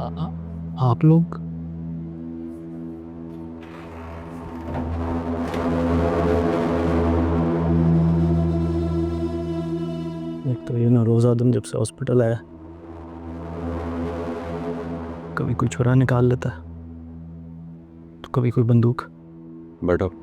आप लोग एक तो ये ना रोज़ आदम जब से हॉस्पिटल आया कभी कोई छुरा निकाल लेता है तो कभी कोई बंदूक। बैठो।